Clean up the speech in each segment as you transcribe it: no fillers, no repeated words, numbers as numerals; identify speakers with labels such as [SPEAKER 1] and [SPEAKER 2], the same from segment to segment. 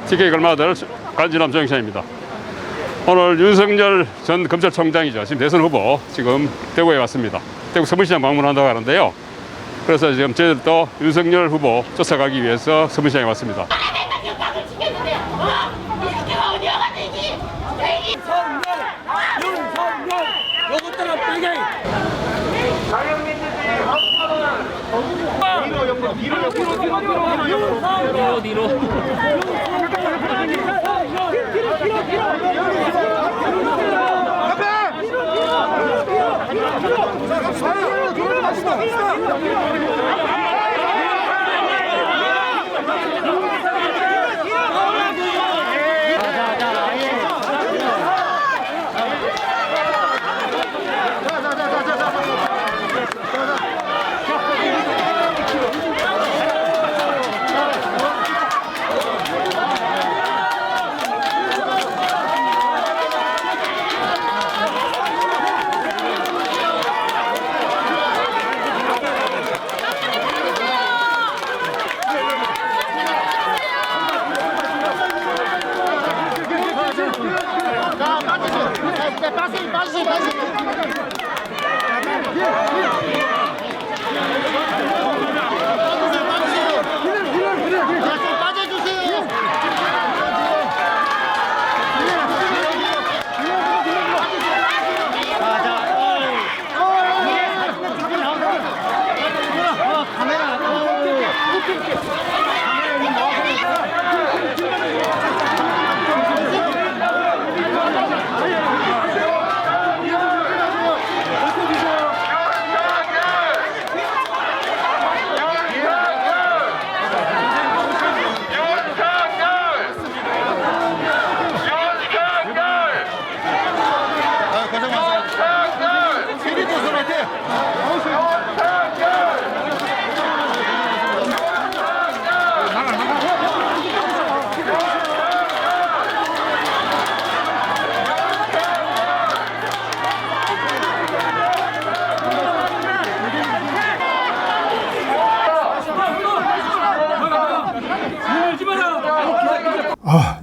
[SPEAKER 1] TK 걸마들 간지남 정영찬입니다. 오늘 윤석열 전 검찰총장이죠. 지금 대선 후보 지금 대구에 왔습니다. 대구 서문시장 방문한다고 하는데요. 그래서 지금 저희들도 윤석열 후보 쫓아가기 위해서 서문시장에 왔습니다.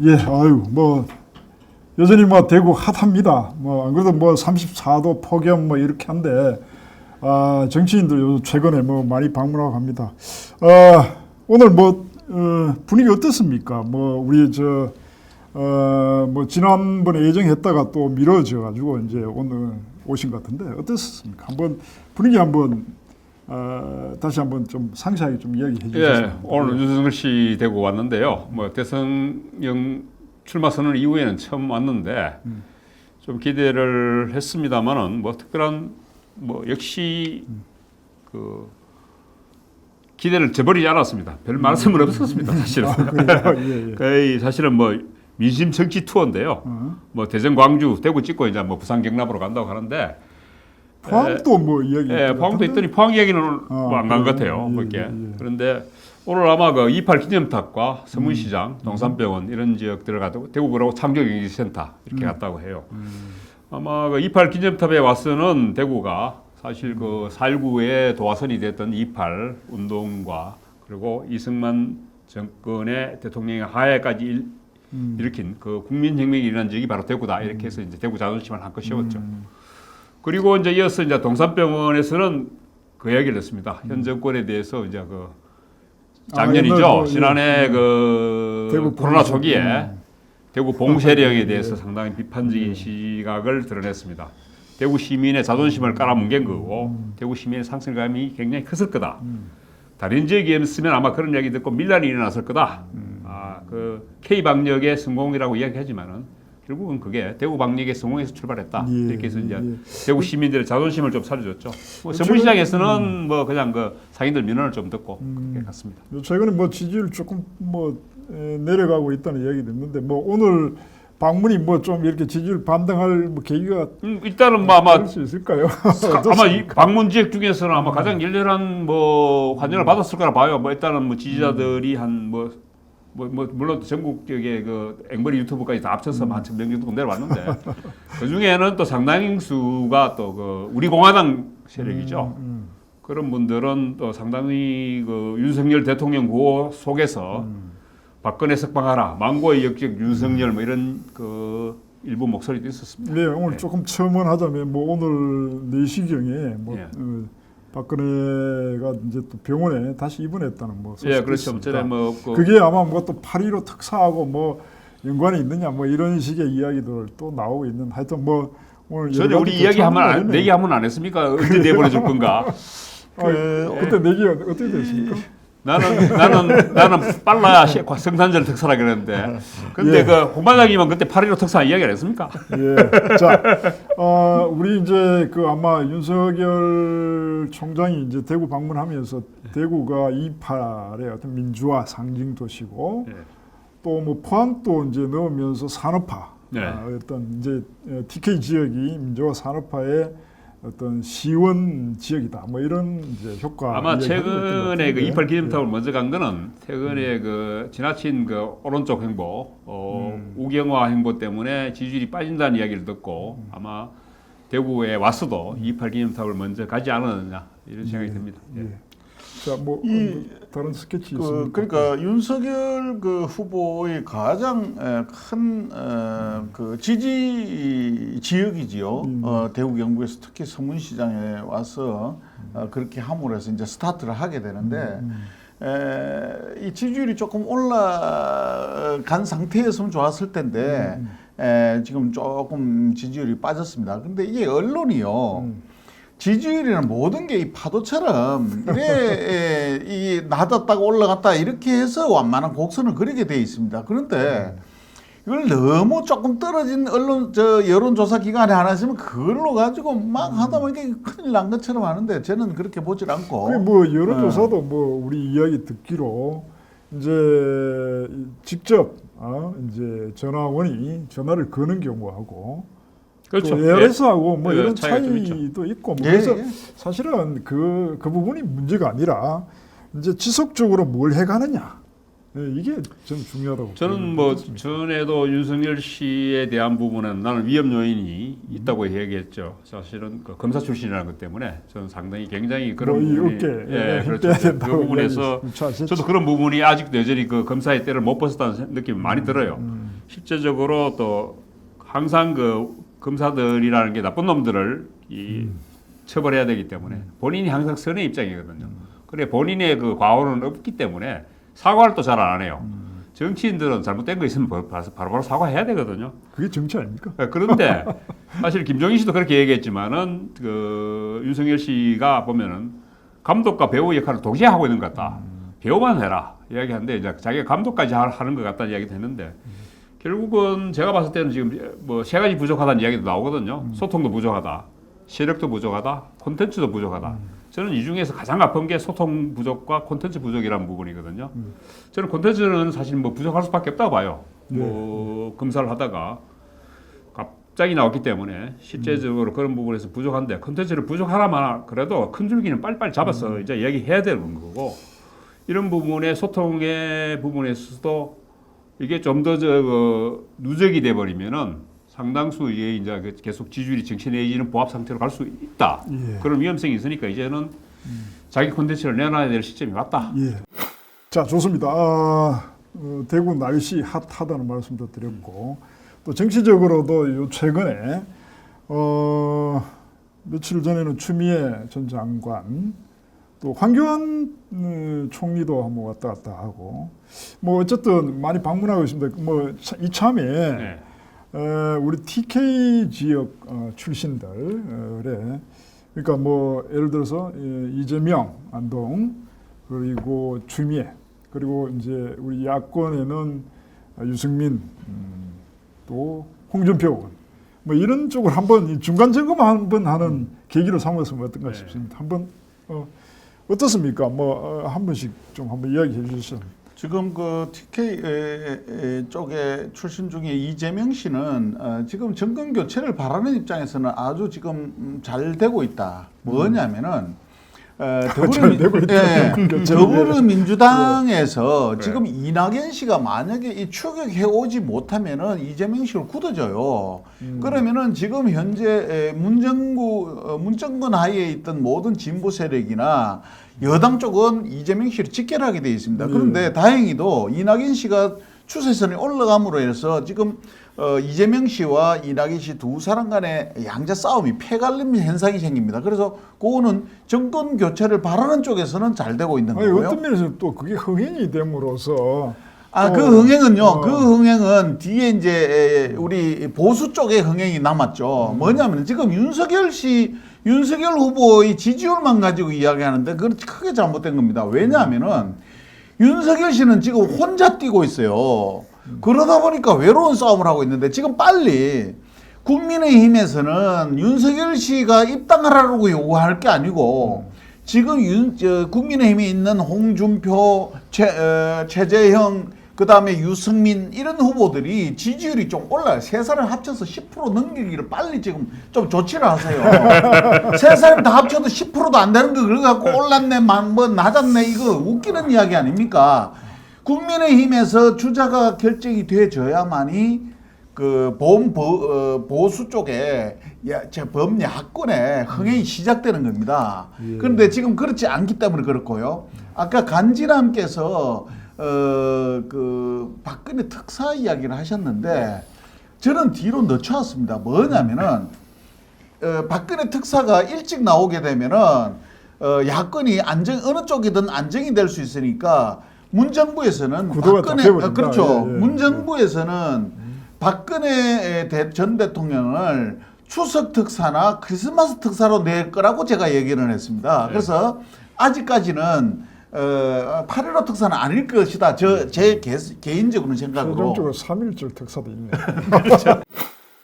[SPEAKER 2] 예, 아유, 여전히 대구 핫합니다. 안 그래도 34도 폭염 이렇게 한데, 정치인들 요즘 최근에 많이 방문하고 합니다. 오늘 분위기 어떻습니까? 우리 지난번에 예정했다가 또 미뤄져가지고 이제 오늘 오신 것 같은데, 어떻습니까? 분위기 다시 한번 좀 상세하게 좀 이야기해 주시죠.
[SPEAKER 1] 예, 오늘 윤석열 씨 대구 왔는데요. 대선령 출마 선언 이후에는 처음 왔는데 좀 기대를 했습니다만은 특별한 역시 그 기대를 저버리지 않았습니다. 별 말씀은 없었습니다. 사실은.
[SPEAKER 2] 예.
[SPEAKER 1] 거의 사실은 민심 정치 투어인데요. 대전, 광주, 대구 찍고 이제 부산, 경남으로 간다고 하는데.
[SPEAKER 2] 포항도 이야기.
[SPEAKER 1] 포항도 있더니 포항 이야기는 안 간 것 같아요. 그렇게. 그런데 오늘 아마 28 기념탑과 서문시장, 동산병원 이런 지역들을 가고 대구 그러고 창조경기센터 이렇게 갔다고 해요. 아마 28 기념탑에 와서는 대구가 사실 4.19에 도화선이 됐던 28 운동과 그리고 이승만 정권의 대통령의 하야까지 일으킨 그 국민혁명이 일어난 지역이 바로 대구다. 이렇게 해서 이제 대구 자존심을 한껏 씌웠죠. 그리고 이어서 동산병원에서는 그 이야기를 했습니다. 현 정권에 대해서 이제 작년이죠. 지난해 대구 코로나 초기에 대구 봉쇄령에 대해서 상당히 비판적인 시각을 드러냈습니다. 대구 시민의 자존심을 깔아뭉갠 거고 대구 시민의 상실감이 굉장히 컸을 거다. 다른 지역이었으면 아마 그런 이야기 듣고 밀란이 일어났을 거다. K 방역의 성공이라고 이야기하지만은 결국은 그게 대구 방역의 성공에서 출발했다. 이렇게 해서 이제 대구 시민들의 자존심을 좀 살려줬죠. 서문시장에서는 그냥 상인들 민원을 좀 듣고 그렇게 갔습니다.
[SPEAKER 2] 최근에 지지율 조금 내려가고 있다는 이야기도 있는데 오늘 방문이 좀 이렇게 지지율 반등할 계기가
[SPEAKER 1] 일단은 아마
[SPEAKER 2] 될 수 있을까요?
[SPEAKER 1] 아마 이 방문 지역 중에서는 아마 가장 열렬한 환영을 받았을 거라 봐요. 일단은 지지자들이 물론 전국적의 앵벌이 유튜브까지 다 합쳐서 한 1,000명 정도 내려왔는데 그 중에는 또 상당수가 또 우리 공화당 세력이죠. 그런 분들은 또 상당히 윤석열 대통령 구호 속에서 박근혜 석방하라, 망고의 역적 윤석열 뭐 이런 그 일부 목소리도 있었습니다.
[SPEAKER 2] 네, 오늘 조금 첨언하자면 뭐 오늘 4시경에 뭐 박근혜가 이제 또 병원에 다시 입원했다는 뭐 소식이
[SPEAKER 1] 그렇죠.
[SPEAKER 2] 있습니다.
[SPEAKER 1] 뭐
[SPEAKER 2] 그게 아마 뭐 또 8.15 특사하고 뭐 연관이 있느냐 뭐 이런 식의 이야기들 또 나오고 있는 하여튼 뭐 오늘
[SPEAKER 1] 전에 우리 이야기 내기 한번 안 했습니까? 언제 내보내줄 건가?
[SPEAKER 2] 그때 내기 어떻게 됐습니까?
[SPEAKER 1] 나는 빨라야 성탄절 특사라 그랬는데, 근데 그 홍반장님은 그때 8.15 특사 이야기 안 했습니까?
[SPEAKER 2] 예. 자, 우리 이제 그 아마 윤석열 총장이 이제 대구 방문하면서 대구가 2.8의 어떤 민주화 상징 도시고 또 뭐 포항도 이제 넣으면서 산업화 어떤 이제 TK 지역이 민주화 산업화의 어떤 시원 지역이다. 뭐 이런 이제 효과.
[SPEAKER 1] 아마 최근에 그 2.8 기념탑을 먼저 간 거는 최근에 그 지나친 그 오른쪽 행보, 우경화 행보 때문에 지지율이 빠진다는 이야기를 듣고 아마 대구에 왔어도 2.8 기념탑을 먼저 가지 않았느냐 이런 생각이 듭니다.
[SPEAKER 2] 자, 뭐 다른 스케치 있습니까?
[SPEAKER 3] 그러니까 윤석열 그 후보의 가장 큰 그 지지 지역이지요. 대구 경북에서 특히 서문시장에 와서 그렇게 함으로 해서 이제 스타트를 하게 되는데 이 지지율이 조금 올라간 상태였으면 좋았을 텐데 지금 조금 지지율이 빠졌습니다. 근데 이게 언론이요. 지지율이라는 모든 게 이 파도처럼 이래 이 낮았다가 올라갔다 이렇게 해서 완만한 곡선을 그리게 돼 있습니다. 그런데 이걸 너무 조금 떨어진 여론조사 기관에 하나 있으면 그걸로 가지고 막 하다 보니까 큰일 난 것처럼 하는데 저는 그렇게 보질 않고.
[SPEAKER 2] 뭐 여론조사도 뭐 우리 이야기 듣기로 이제 직접 이제 전화원이 전화를 거는 경우하고.
[SPEAKER 1] 그렇죠.
[SPEAKER 2] ARS하고 뭐 이런
[SPEAKER 1] 차이도
[SPEAKER 2] 있고 뭐 그래서 사실은 그 부분이 문제가 아니라 이제 지속적으로 뭘 해가느냐 이게 좀 중요하다고.
[SPEAKER 1] 저는 뭐 전에도 윤석열 씨에 대한 부분은 나는 위험 요인이 있다고 얘기했죠. 사실은 그 검사 출신이라는 것 때문에 저는 상당히 굉장히 그런 부분이 그렇죠. 그 부분에서 저도 그런 부분이 아직도 여전히 그 검사의 때를 못 벗었다는 느낌이 많이 들어요. 실제적으로 또 항상 그 검사들이라는 게 나쁜 놈들을 처벌해야 되기 때문에 본인이 항상 선의 입장이거든요. 그래 본인의 그 과오는 없기 때문에 사과를 또 잘 안 해요. 정치인들은 잘못된 거 있으면 바로바로 사과해야 되거든요.
[SPEAKER 2] 그게 정치 아닙니까?
[SPEAKER 1] 그런데 사실 김종인 씨도 그렇게 얘기했지만은 그 윤석열 씨가 보면은 감독과 배우 역할을 동시에 하고 있는 것 같다. 배우만 해라 이야기하는데 이제 자기가 감독까지 하는 것 같다는 이야기도 했는데. 결국은 제가 봤을 때는 지금 뭐 3가지 부족하다는 이야기도 나오거든요. 소통도 부족하다, 세력도 부족하다, 콘텐츠도 부족하다. 저는 이 중에서 가장 아픈 게 소통 부족과 콘텐츠 부족이라는 부분이거든요. 저는 콘텐츠는 사실 뭐 부족할 수밖에 없다고 봐요. 뭐 검사를 하다가 갑자기 나왔기 때문에 실제적으로 그런 부분에서 부족한데 콘텐츠를 부족하나마나 그래도 큰 줄기는 빨리빨리 잡아서 이제 이야기해야 되는 거고 이런 부분의 소통의 부분에서도 이게 좀 더 누적이 돼 버리면은 상당수 이게 이제 계속 지지율이 정체해지는 보합 상태로 갈 수 있다. 그런 위험성이 있으니까 이제는 자기 콘텐츠를 내놔야 될 시점이 왔다.
[SPEAKER 2] 자, 좋습니다. 대구 날씨 핫하다는 말씀도 드렸고 또 정치적으로도 요 최근에 며칠 전에는 추미애 전 장관 또 황교안 총리도 한번 왔다 갔다 하고 뭐 어쨌든 많이 방문하고 있습니다. 뭐 이참에 우리 TK 지역 출신들의 그러니까 뭐 예를 들어서 이재명, 안동 그리고 추미애 그리고 이제 우리 야권에는 유승민 또 홍준표 의원 뭐 이런 쪽을 한번 중간 점검 한번 하는 계기로 삼았으면 어떤가 싶습니다. 한번 어떻습니까? 뭐 한 번씩 좀 한번 이야기해 주시죠.
[SPEAKER 3] 지금 그 TK 쪽에 출신 중에 이재명 씨는 지금 정권 교체를 바라는 입장에서는 아주 지금 잘 되고 있다. 뭐냐면은
[SPEAKER 2] 되고 있죠.
[SPEAKER 3] 더불어민주당에서
[SPEAKER 1] 네.
[SPEAKER 3] 지금 이낙연 씨가 만약에 이 추격해 오지 못하면은 이재명 씨를 굳어져요. 그러면은 지금 현재 문정권 하에 있던 모든 진보 세력이나 여당 쪽은 이재명 씨를 직결하게 돼 있습니다. 그런데 다행히도 이낙연 씨가 추세선이 올라감으로 해서 지금 이재명 씨와 이낙연 씨 두 사람 간의 양자 싸움이 패갈림 현상이 생깁니다. 그래서 그거는 정권 교체를 바라는 쪽에서는 잘 되고 있는
[SPEAKER 2] 아니,
[SPEAKER 3] 거고요.
[SPEAKER 2] 어떤 면에서 또 그게 흥행이 됨으로써
[SPEAKER 3] 그 흥행은요. 그 흥행은 뒤에 이제 우리 보수 쪽의 흥행이 남았죠. 뭐냐면 지금 윤석열 후보의 지지율만 가지고 이야기하는데 그건 크게 잘못된 겁니다. 왜냐하면은 윤석열 씨는 지금 혼자 뛰고 있어요. 그러다 보니까 외로운 싸움을 하고 있는데 지금 빨리 국민의힘에서는 윤석열 씨가 입당하라고 요구할 게 아니고 지금 국민의힘에 있는 홍준표, 최재형, 그 다음에 유승민 이런 후보들이 지지율이 좀 올라요. 세 사람 합쳐서 10% 넘기기를 빨리 지금 좀 조치를 하세요. 세 사람 다 합쳐도 10%도 안 되는 거 그걸 갖고 올랐네, 뭐 낮았네 이거 웃기는 이야기 아닙니까? 국민의힘에서 주자가 결정이 돼줘야만이 그 보수 쪽에 범야권의 흥행이 시작되는 겁니다. 그런데 지금 그렇지 않기 때문에 그렇고요. 아까 간지남께서 그 박근혜 특사 이야기를 하셨는데 저는 뒤로 늦춰왔습니다. 뭐냐면은 박근혜 특사가 일찍 나오게 되면은 야권이 어느 쪽이든 안정이 될 수 있으니까 문정부에서는 그렇죠. 문정부에서는 박근혜 전 대통령을 추석 특사나 크리스마스 특사로 낼 거라고 제가 얘기를 했습니다. 그래서 아직까지는 8.15 특사는 아닐 것이다. 제 개인적으로는 생각으로.
[SPEAKER 2] 최종적으로 3.1절 특사도 있네.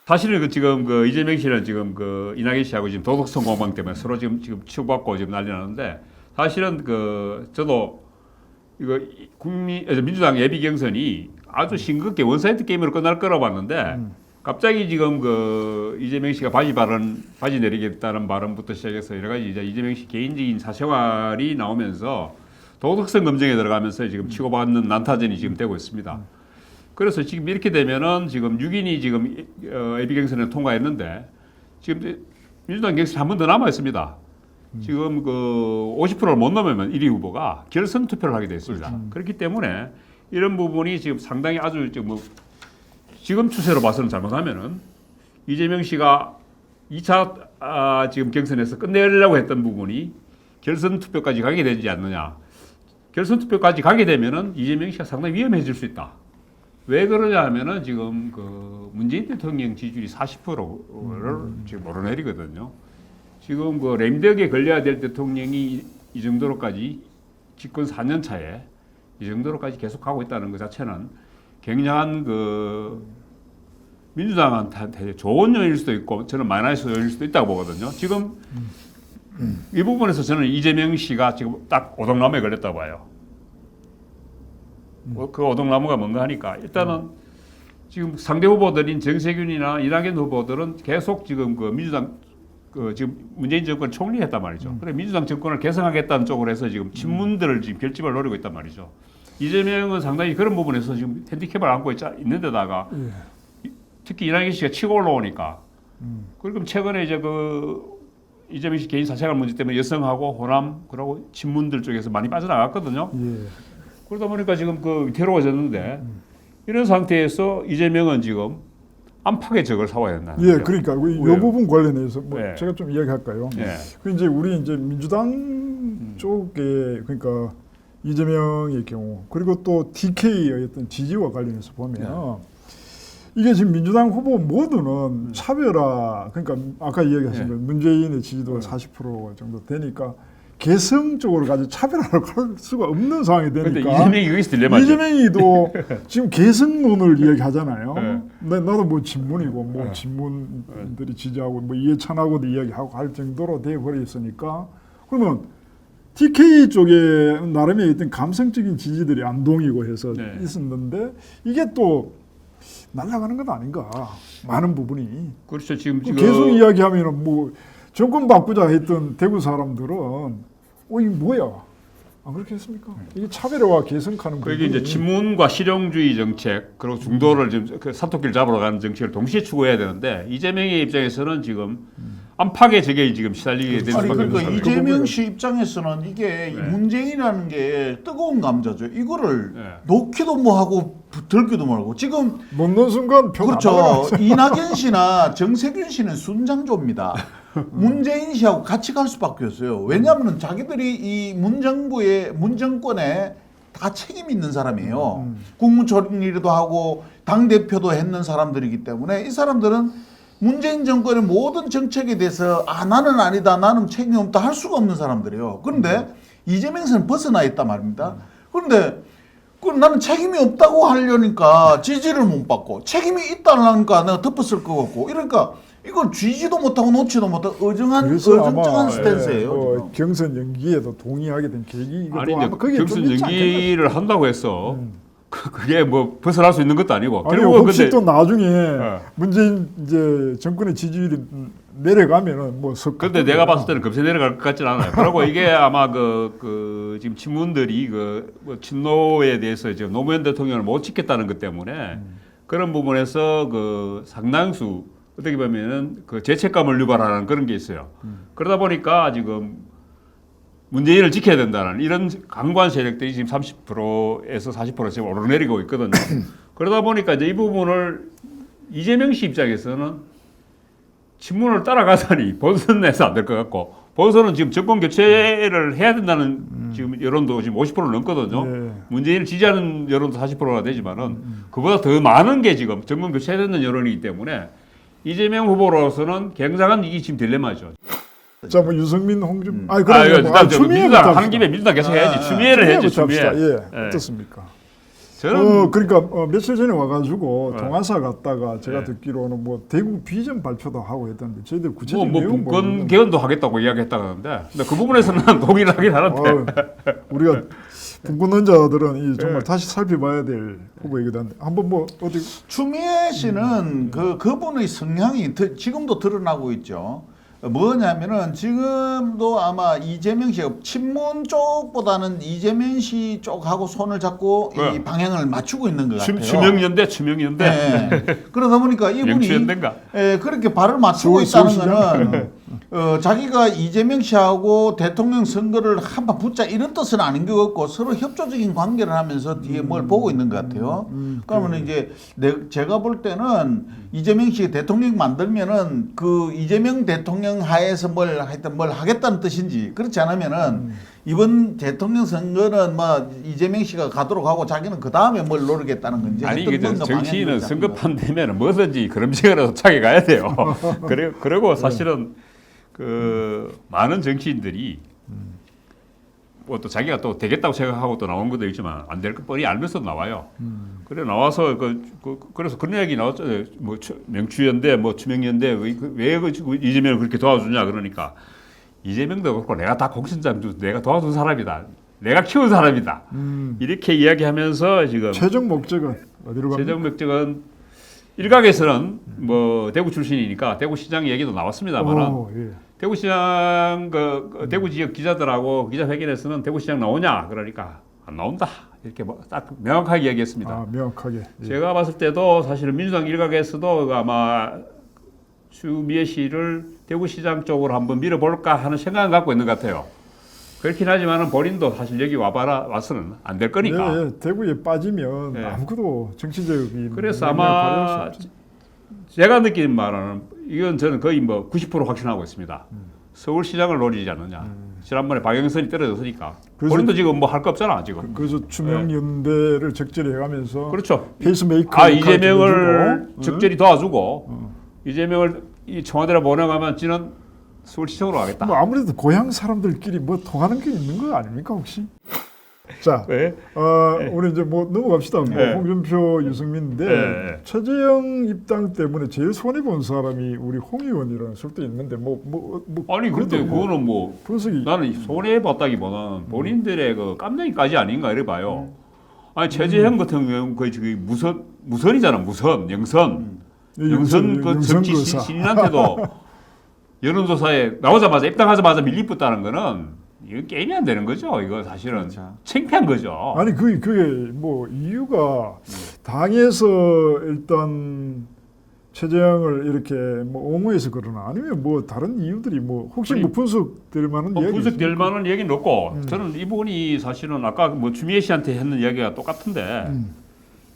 [SPEAKER 1] 사실은 지금 이재명 씨는 지금 이낙연 씨하고 지금 도덕성 공방 때문에 서로 지금 치고받고 지금 난리 나는데 사실은 저도 이거 민주당 예비 경선이 아주 싱겁게 원사이드 게임으로 끝날 거라고 봤는데 갑자기 지금 이재명 씨가 바지 내리겠다는 발언부터 시작해서 여러 가지 이제 이재명 씨 개인적인 사생활이 나오면서 도덕성 검증에 들어가면서 지금 치고받는 난타전이 지금 되고 있습니다. 그래서 지금 이렇게 되면은 지금 6인이 지금 예비 경선에 통과했는데 지금 민주당 경선이 한 번 더 남아 있습니다. 지금 50%를 못 넘으면 1위 후보가 결선 투표를 하게 되어 있습니다. 그렇기 때문에 이런 부분이 지금 상당히 아주 지금 추세로 봐서는 잘못하면은 이재명 씨가 2차 지금 경선에서 끝내려고 했던 부분이 결선 투표까지 가게 되지 않느냐. 결선 투표까지 가게 되면은 이재명 씨가 상당히 위험해질 수 있다. 왜 그러냐 하면은 지금 문재인 대통령 지지율이 40%를 지금 오르내리거든요. 지금 램덕에 걸려야 될 대통령이 이 정도로까지 집권 4년 차에 이 정도로까지 계속 가고 있다는 것 자체는 굉장한 민주당한테 좋은 요인일 수도 있고 저는 마이너스 요인일 수도 있다고 보거든요. 지금 이 부분에서 저는 이재명 씨가 지금 딱 오동나무에 걸렸다고 봐요. 그 오동나무가 뭔가 하니까 일단은 지금 상대 후보들인 정세균이나 이낙연 후보들은 계속 지금 민주당 지금 문재인 정권 총리했단 말이죠. 그래 민주당 정권을 개성하겠다는 쪽으로 해서 지금 친문들을 지금 결집을 노리고 있단 말이죠. 이재명은 상당히 그런 부분에서 지금 핸디캡을 안고 있는데다가 특히 이낙연 씨가 치고 올라오니까 그리고 최근에 이제 이재명 씨 개인 사생활 문제 때문에 여성하고 호남 그리고 친문들 쪽에서 많이 빠져나갔거든요. 그러다 보니까 지금 위태로워졌는데 이런 상태에서 이재명은 지금 안팎의 적을 사와야 된다.
[SPEAKER 2] 그러니까 이 부분 관련해서
[SPEAKER 1] 네.
[SPEAKER 2] 제가 좀 이야기할까요?
[SPEAKER 1] 네.
[SPEAKER 2] 우리 민주당 쪽에 그러니까 이재명의 경우 그리고 또 TK의 어떤 지지와 관련해서 보면 이게 지금 민주당 후보 모두는 차별화 그러니까 아까 이야기하신 거 문재인의 지지도가 40% 정도 되니까 개성적으로 가지고 차별화를 할 수가 없는 상황이 되니까
[SPEAKER 1] 이재명이 여기서 딜레마죠.
[SPEAKER 2] 이재명이도 지금 개성론을 이야기하잖아요. 나도 뭐 친문이고 친문들이 지지하고 이해찬하고도 이야기하고 할 정도로 되어버렸으니까 그러면 TK 쪽에 나름의 어떤 감성적인 지지들이 안동이고 해서 있었는데 이게 또 날아가는 건 아닌가 많은 부분이
[SPEAKER 1] 그렇죠. 지금
[SPEAKER 2] 계속 이야기하면은 정권 바꾸자 했던 대구 사람들은 이게 뭐야? 안 그렇게 했습니까? 이게 차별화와 개성하는
[SPEAKER 1] 그게 이제 친문과 실용주의 정책 그리고 중도를 지금 그 삼토끼를 잡으러 가는 정책을 동시에 추구해야 되는데 이재명의 입장에서는 지금 안팎의 적에 지금 시달리게 되는
[SPEAKER 3] 아니
[SPEAKER 1] 수밖에
[SPEAKER 3] 그러니까
[SPEAKER 1] 없어요.
[SPEAKER 3] 이재명 씨 입장에서는 이게 이 문재인이라는 게 뜨거운 감자죠. 이거를
[SPEAKER 1] 네.
[SPEAKER 3] 놓기도 뭐하고 들기도 뭐하고 지금
[SPEAKER 2] 못 넣은 순간 벽
[SPEAKER 3] 그렇죠. 이낙연 씨나 정세균 씨는 순장조입니다. 문재인 씨하고 같이 갈 수밖에 없어요. 왜냐하면 자기들이 이 문정권에 다 책임 있는 사람이에요. 국무총리도 하고 당 대표도 했는 사람들이기 때문에 이 사람들은 문재인 정권의 모든 정책에 대해서 나는 아니다, 나는 책임 없다 할 수가 없는 사람들이에요. 그런데 이재명은 벗어나 있단 말입니다. 그런데 나는 책임이 없다고 하려니까 지지를 못 받고 책임이 있다니까 내가 덮었을 것 같고 이러니까 이걸 쥐지도 못하고 놓지도 못하고 어정한 스탠스예요.
[SPEAKER 2] 경선 연기에도 동의하게 된 계기
[SPEAKER 1] 아니 이제 경선 연기를 한다고 해서 그게 뭐 벗어날 수 있는 것도 아니고
[SPEAKER 2] 결국은 혹시 또 나중에 문재인 이제 정권의 지지율이 내려가면은 뭐
[SPEAKER 1] 근데 내가 봤을 때는 급세 내려갈 것 같지는 않아요. 그리고 이게 아마 그 지금 친문들이 뭐 친노에 대해서 지금 노무현 대통령을 못 지켰다는 것 때문에 그런 부분에서 그 상당수 어떻게 보면은 그 죄책감을 유발하는 그런 게 있어요. 그러다 보니까 지금 문재인을 지켜야 된다는 이런 강관 세력들이 지금 30%에서 40% 지금 오르내리고 있거든요. 그러다 보니까 이제 이 부분을 이재명 씨 입장에서는 친문을 따라가자니 본선에서 안 될 것 같고 본선은 지금 정권 교체를 해야 된다는 지금 여론도 지금 50% 넘거든요.
[SPEAKER 2] 네.
[SPEAKER 1] 문재인을 지지하는 여론도 40%가 되지만은 그보다 더 많은 게 지금 정권 교체해야 된다는 여론이기 때문에 이재명 후보로서는 굉장한 이게 지금 딜레마죠.
[SPEAKER 2] 자, 뭐 유승민, 홍준,
[SPEAKER 1] 일단 민주당 하는 김에 민주당 계속 해야지. 추미애를 해야지. 추미애.
[SPEAKER 2] 예, 어떻습니까?
[SPEAKER 1] 저는
[SPEAKER 2] 그러니까 며칠 전에 와가지고 동아사 갔다가 제가 듣기로는 뭐 대구 비전 발표도 하고 했던데 저희들 구체적인 내용
[SPEAKER 1] 분권 개헌도 하겠다고 이야기했다는데, 근데 그 부분에서는 동의를 하긴 하는데
[SPEAKER 2] 우리가 분권론자들은 정말 다시 살펴봐야 될 후보이거든. 한번 뭐 어디
[SPEAKER 3] 추미애 씨는 그분의 성향이 지금도 드러나고 있죠. 뭐냐면은 지금도 아마 이재명 씨가 친문 쪽보다는 이재명 씨 쪽하고 손을 잡고 이 방향을 맞추고 있는 것 같아요.
[SPEAKER 1] 추명연대.
[SPEAKER 3] 네. 그러다 보니까 이분이 그렇게 발을 맞추고 있다는 거는 자기가 이재명 씨하고 대통령 선거를 한판 붙자 이런 뜻은 아닌 것 같고 서로 협조적인 관계를 하면서 뒤에 뭘 보고 있는 것 같아요. 그러면 이제 제가 볼 때는 이재명 씨 대통령 만들면은 그 이재명 대통령 하에서 뭘 하겠다는 뜻인지 그렇지 않으면은 이번 대통령 선거는 뭐 이재명 씨가 가도록 하고 자기는 그 다음에 뭘 노리겠다는 건지.
[SPEAKER 1] 아니 이게 정치인은 선거판 되면 뭐든지 그럼지가라도 차게 가야 돼요. 그리고 사실은 그 많은 정치인들이 뭐 또 자기가 또 되겠다고 생각하고 또 나온 것도 있지만 안 될 거 뻔히 알면서 나와요. 그래 나와서 그래서 그런 얘기 나왔잖아요. 뭐 명추연대, 뭐 추명연대 왜 이재명을 그렇게 도와주냐 그러니까 이재명도 그렇고 내가 다 공신장 내가 도와준 사람이다. 내가 키운 사람이다. 이렇게 이야기하면서 지금
[SPEAKER 2] 최종 목적은 어디로 갑니까?
[SPEAKER 1] 최종 목적은 일각에서는 뭐 대구 출신이니까 대구시장 얘기도 나왔습니다만은 대구시장 대구 지역 기자들하고 기자회견에서는 대구시장 나오냐 그러니까 안 나온다 이렇게 뭐 딱 명확하게 얘기했습니다.
[SPEAKER 2] 명확하게.
[SPEAKER 1] 제가 봤을 때도 사실은 민주당 일각에서도 아마 추미애 씨를 대구시장 쪽으로 한번 밀어볼까 하는 생각을 갖고 있는 것 같아요. 그렇긴 하지만은 본인도 사실 여기 와서는 안 될 거니까.
[SPEAKER 2] 대구에 빠지면 아무것도 정치적인.
[SPEAKER 1] 그래서 아마 제가 느끼는 바로는 이건 저는 거의 뭐 90% 확신하고 있습니다. 서울시장을 노리지 않느냐. 지난번에 박영선이 떨어졌으니까. 본인도 지금 뭐 할 거 없잖아 지금.
[SPEAKER 2] 그래서 추명연대를 적절히 해가면서.
[SPEAKER 1] 그렇죠.
[SPEAKER 2] 페이스메이커.
[SPEAKER 1] 이재명을 적절히 도와주고 이재명을 이 청와대로 보내가면 지는 서울시청으로 가겠다.
[SPEAKER 2] 뭐 아무래도 고향 사람들끼리 뭐 통하는 게 있는 거 아닙니까 혹시? 자, 우리 이제 뭐 넘어갑시다. 홍준표, 유승민인데 최재형 입당 때문에 제일 손해 본 사람이 우리 홍 의원이라는 설도 있는데
[SPEAKER 1] 아니 근데 그거는 뭐
[SPEAKER 2] 분석이
[SPEAKER 1] 나는 손해 봤다기보다는 본인들의 그 깜냥이까지 아닌가 이래 봐요. 아니 최재형 같은 경우는 거의 무선이잖아 무선 영선 그 정치 신인한테도 여론조사에 나오자마자 입당하자마자 밀리붙다는 거는 이거 게임이 안 되는 거죠. 이거 사실은
[SPEAKER 3] 그렇죠.
[SPEAKER 1] 창피한 거죠.
[SPEAKER 2] 아니 그게 뭐 이유가 당에서 일단 최재형을 이렇게 뭐 옹호해서 그러나 아니면 뭐 다른 이유들이 뭐 혹시
[SPEAKER 1] 아니,
[SPEAKER 2] 뭐 분석될 만한
[SPEAKER 1] 뭐
[SPEAKER 2] 이야기
[SPEAKER 1] 분석될 만한 얘기는 없고
[SPEAKER 2] 음.
[SPEAKER 1] 저는 이분이 사실은 아까 뭐 주미애 씨한테 했는 이야기가 똑같은데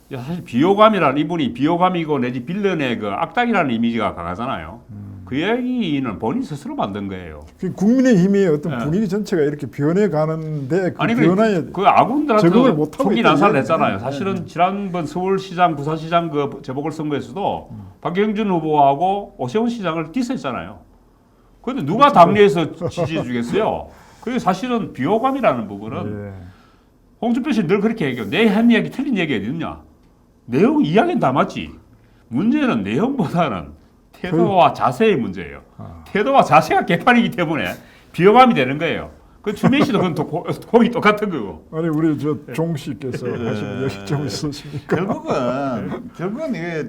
[SPEAKER 1] 사실 비호감이라는 이분이 비호감이고 내지 빌런의 그 악당이라는 이미지가 강하잖아요. 그 이야기는 본인 스스로 만든 거예요.
[SPEAKER 2] 그 국민의힘의 어떤
[SPEAKER 1] 네.
[SPEAKER 2] 분위기 전체가 이렇게 변해가는데 그
[SPEAKER 1] 아니
[SPEAKER 2] 변화에
[SPEAKER 1] 그 아군들한테
[SPEAKER 2] 적응을 못하고
[SPEAKER 1] 총기
[SPEAKER 2] 있다,
[SPEAKER 1] 난사를
[SPEAKER 2] 이게.
[SPEAKER 1] 했잖아요.
[SPEAKER 2] 네,
[SPEAKER 1] 사실은 지난번 서울시장, 부산시장 그 재보궐선거에서도 박영준 후보하고 오세훈 시장을 디스했잖아요. 그런데 누가 당내에서 지지해 주겠어요? 그게 사실은 비호감이라는 부분은
[SPEAKER 2] 예.
[SPEAKER 1] 홍준표 씨는 늘 그렇게 얘기해요. 내 한 이야기 틀린 얘기가 있느냐? 내용 이야기는 다 맞지. 문제는 내용보다는 태도와 자세의 문제예요. 태도와 자세가 개판이기 때문에 비호감이 되는 거예요. 그 주민 씨도 그건 거기 똑같은 거고.
[SPEAKER 2] 아니 우리 저 종 씨께서 하시는 얘기 좀 있으십니까?
[SPEAKER 3] 결국은 이게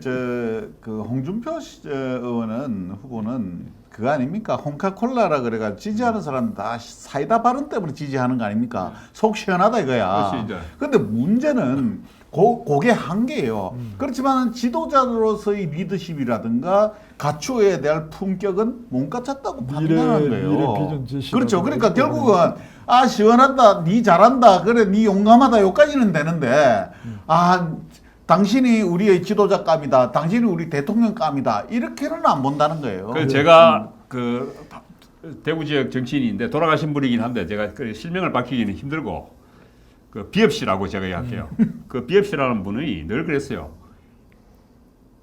[SPEAKER 3] 그 홍준표 의원은 후보는 그거 아닙니까? 홍카콜라라 그래가 지지하는 사람 다 사이다 발언 때문에 지지하는 거 아닙니까? 속 시원하다 이거야.
[SPEAKER 1] 그렇지, 이제.
[SPEAKER 3] 근데 문제는 그게 한계예요. 그렇지만 지도자로서의 리더십이라든가 가치에 대한 품격은 못 갖췄다고 판단하는 거예요.
[SPEAKER 2] 미래 비전 제시라고
[SPEAKER 3] 그렇죠. 그러니까
[SPEAKER 2] 그러고.
[SPEAKER 3] 결국은 시원하다, 니 잘한다, 그래, 니 용감하다, 여기까지는 되는데 당신이 우리의 지도자감이다, 당신이 우리 대통령감이다 이렇게는 안 본다는 거예요.
[SPEAKER 1] 그 제가 그 대구 지역 정치인인데 돌아가신 분이긴 한데 제가 그 실명을 밝히기는 힘들고 그 비엽 씨라고 제가 이야기할게요. 그 비엽 씨라는 분이 늘 그랬어요.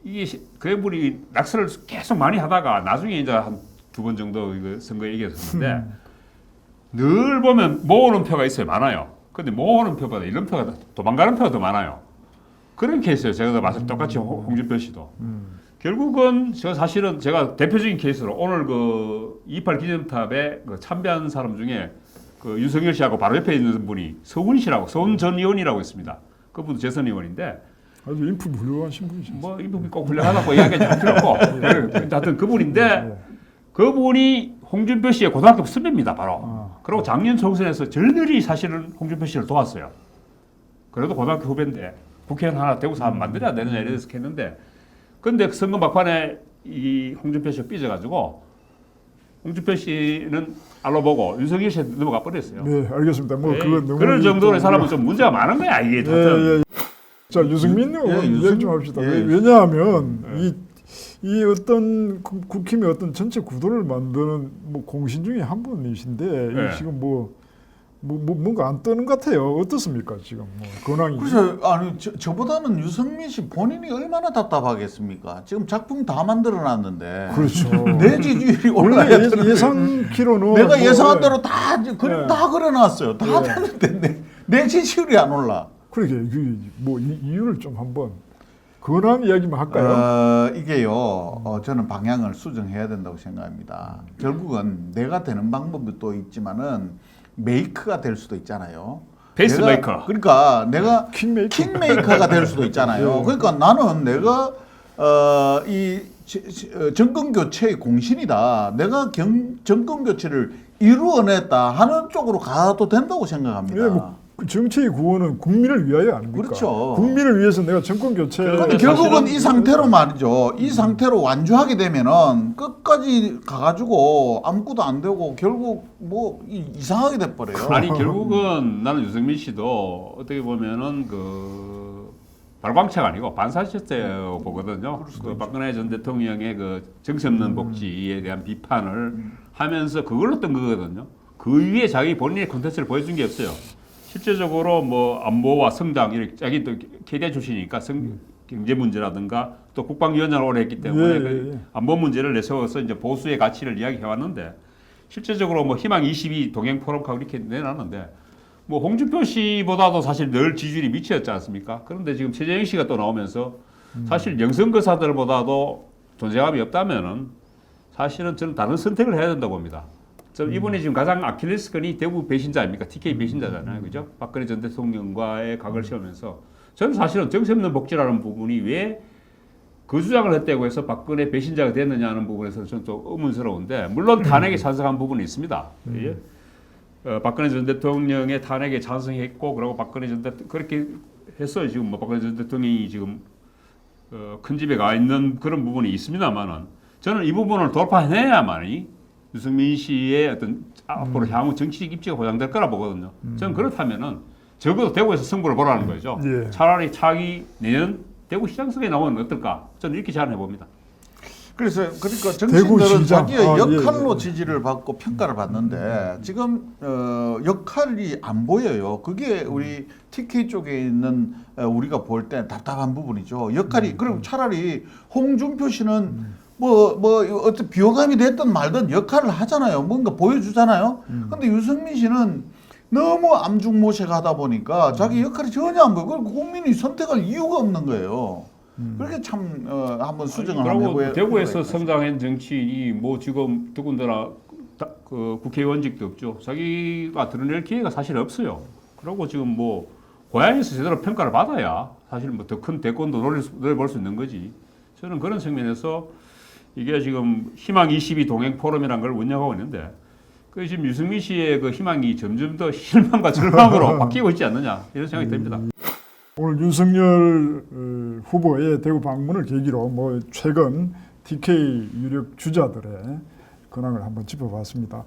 [SPEAKER 1] 이게 그 분이 낙서를 계속 많이 하다가 나중에 이제 한 2번 정도 이거 선거에 이겼었는데 늘 보면 모으는 표가 있어요. 많아요. 근데 모으는 표보다 이런 표가 도망가는 표가 더 많아요. 그런 케이스예요. 제가 마찬가지 똑같이 홍준표 씨도. 결국은 저 사실은 제가 대표적인 케이스로 오늘 그 28 기념탑에 그 참배한 사람 중에 그 윤석열 씨하고 바로 옆에 있는 분이 서훈 씨라고 서훈 전 의원이라고 있습니다. 그분도 재선 의원인데
[SPEAKER 2] 아주 인품 훌륭하신 분이죠.
[SPEAKER 1] 뭐 이분이 꼭 훌륭하다고 이야기할 필요 없고 하여튼 그분인데 그분이 홍준표 씨의 고등학교 선배입니다. 바로. 그리고 작년 총선에서 절들이 사실은 홍준표 씨를 도왔어요. 그래도 고등학교 후배인데 국회의원 하나 대구 사람 만들어야 되느냐 이래서 했는데 근데 선거 막판에 이 홍준표 씨가 삐져가지고 홍준표 씨는 알로 보고 윤석열 씨한테 넘어가 버렸어요.
[SPEAKER 2] 네, 알겠습니다. 뭐 그건 너무
[SPEAKER 1] 그럴 정도의 사람은 좀 문제가 많은 거야 이게.
[SPEAKER 2] 예. 자 유승민 의원 이야기 좀 합시다. 왜냐하면 이 어떤 국힘의 어떤 전체 구도를 만드는 뭐 공신 중에 한 분이신데 이 지금 뭔가 안 뜨는 것 같아요. 어떻습니까 지금 뭐 근황이?
[SPEAKER 3] 그래서 저보다는 유승민 씨 본인이 얼마나 답답하겠습니까? 지금 작품 다 만들어놨는데
[SPEAKER 2] 그렇죠.
[SPEAKER 3] 내 지지율이
[SPEAKER 2] 원래
[SPEAKER 3] 올라야 되는데
[SPEAKER 2] 예상키로는
[SPEAKER 3] 내가
[SPEAKER 2] 뭐,
[SPEAKER 3] 예상한 대로 다 그림 다 그려놨어요. 다
[SPEAKER 2] 네.
[SPEAKER 3] 됐는데 내 지지율이 안 올라.
[SPEAKER 2] 그러게 뭐 이유를 좀 한번 근황 이야기만 할까요?
[SPEAKER 3] 이게요. 저는 방향을 수정해야 된다고 생각합니다. 결국은 내가 되는 방법도 또 있지만은 메이크가 될 수도 있잖아요.
[SPEAKER 1] 페이스메이커.
[SPEAKER 3] 그러니까 내가
[SPEAKER 2] 킹메이커가
[SPEAKER 3] 될 수도 있잖아요. 그러니까 나는 내가 이 정권 교체의 공신이다. 내가 정권 교체를 이루어냈다 하는 쪽으로 가도 된다고 생각합니다.
[SPEAKER 2] 예, 뭐 정치의 구호는 국민을 위하여 아닙니까?
[SPEAKER 3] 그렇죠.
[SPEAKER 2] 국민을 위해서 내가 정권 교체.
[SPEAKER 3] 근데 결국은 이 상태로 말이죠. 이 상태로 완주하게 되면은 끝까지 가가지고 아무것도 안 되고 결국 뭐 이상하게 돼버려요.
[SPEAKER 1] 아니 결국은 나는 유승민 씨도 어떻게 보면은 그 발광체가 아니고 반사체제라고 보거든요. 그 박근혜 전 대통령의 그 정치 없는 복지에 대한 비판을 하면서 그걸로 뜬 거거든요. 그 위에 자기 본인의 콘텐츠를 보여준 게 없어요. 실제적으로 뭐 안보와 성장 이렇게 자기 또 KDI 출신이니까 경제 문제라든가 또 국방위원장을 오래 했기 때문에 그 안보 문제를 내세워서 이제 보수의 가치를 이야기해 왔는데 실제적으로 뭐 희망 22 동행 포럼하고 이렇게 내놨는데 뭐 홍준표 씨보다도 사실 늘 지지율이 미치였지 않습니까? 그런데 지금 최재형 씨가 또 나오면서 사실 영선거사들보다도 존재감이 없다면은 사실은 저는 다른 선택을 해야 된다고 봅니다. 이분이 지금 가장 아킬레스건이 대구 배신자 아닙니까? TK 배신자잖아요. 그죠? 박근혜 전 대통령과의 각을 세우면서 저는 사실은 정치 없는 복지라는 부분이 왜 그 주장을 했다고 해서 박근혜 배신자가 됐느냐는 부분에서 저는 좀 의문스러운데 물론 탄핵에 찬성한 부분이 있습니다. 예? 박근혜 전 대통령의 탄핵에 찬성했고 그리고 박근혜 전 대통령 그렇게 했어요. 지금 뭐 박근혜 전 대통령이 지금 큰 집에 가 있는 그런 부분이 있습니다만은 저는 이 부분을 돌파해내야만이 유승민 씨의 어떤 앞으로 향후 정치적 입지가 보장될 거라 보거든요. 저는 그렇다면은 적어도 대구에서 승부를 보라는 거죠.
[SPEAKER 2] 예.
[SPEAKER 1] 차라리 차기 내년 대구시장 선거에 나오면 어떨까? 저는 이렇게 제안해 봅니다.
[SPEAKER 3] 그래서 그러니까 정치인들은
[SPEAKER 2] 대구시장.
[SPEAKER 3] 자기의 역할로
[SPEAKER 2] 예.
[SPEAKER 3] 지지를 받고 평가를 받는데 지금 역할이 안 보여요. 그게 우리 TK 쪽에 있는 우리가 볼 때 답답한 부분이죠. 역할이 그럼 차라리 홍준표 씨는 뭐 어떤 비호감이 됐든 말든 역할을 하잖아요. 뭔가 보여주잖아요. 근데 유승민 씨는 너무 암중모색하다 보니까 자기 역할이 전혀 안 보여. 그리고 국민이 선택할 이유가 없는 거예요. 그렇게 참 한번 수정을 한번
[SPEAKER 1] 그리고
[SPEAKER 3] 해보야
[SPEAKER 1] 대구에서 성장한 정치인이 뭐 지금 더군다나 그 국회의원직도 없죠. 자기가 드러낼 기회가 사실 없어요. 그리고 지금 뭐 고향에서 제대로 평가를 받아야 사실 뭐 더 큰 대권도 노려볼 수 있는 거지. 저는 그런 측면에서 이게 지금 희망 22 동행 포럼이라는 걸 운영하고 있는데 그 지금 유승민 씨의 그 희망이 점점 더 실망과 절망으로 바뀌고 있지 않느냐 이런 생각이 듭니다.
[SPEAKER 2] 오늘 윤석열 후보의 대구 방문을 계기로 뭐 최근 TK 유력 주자들의 근황을 한번 짚어봤습니다.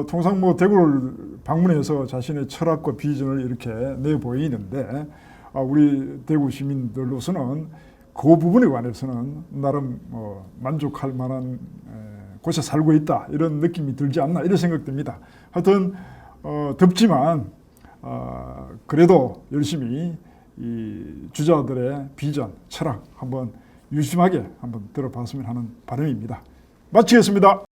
[SPEAKER 2] 통상 뭐 대구를 방문해서 자신의 철학과 비전을 이렇게 내보이는데 우리 대구 시민들로서는 그 부분에 관해서는 나름 만족할 만한 곳에 살고 있다 이런 느낌이 들지 않나 이런 생각됩니다. 하여튼 덥지만 그래도 열심히 이 주자들의 비전, 철학 한번 유심하게 한번 들어봤으면 하는 바람입니다. 마치겠습니다.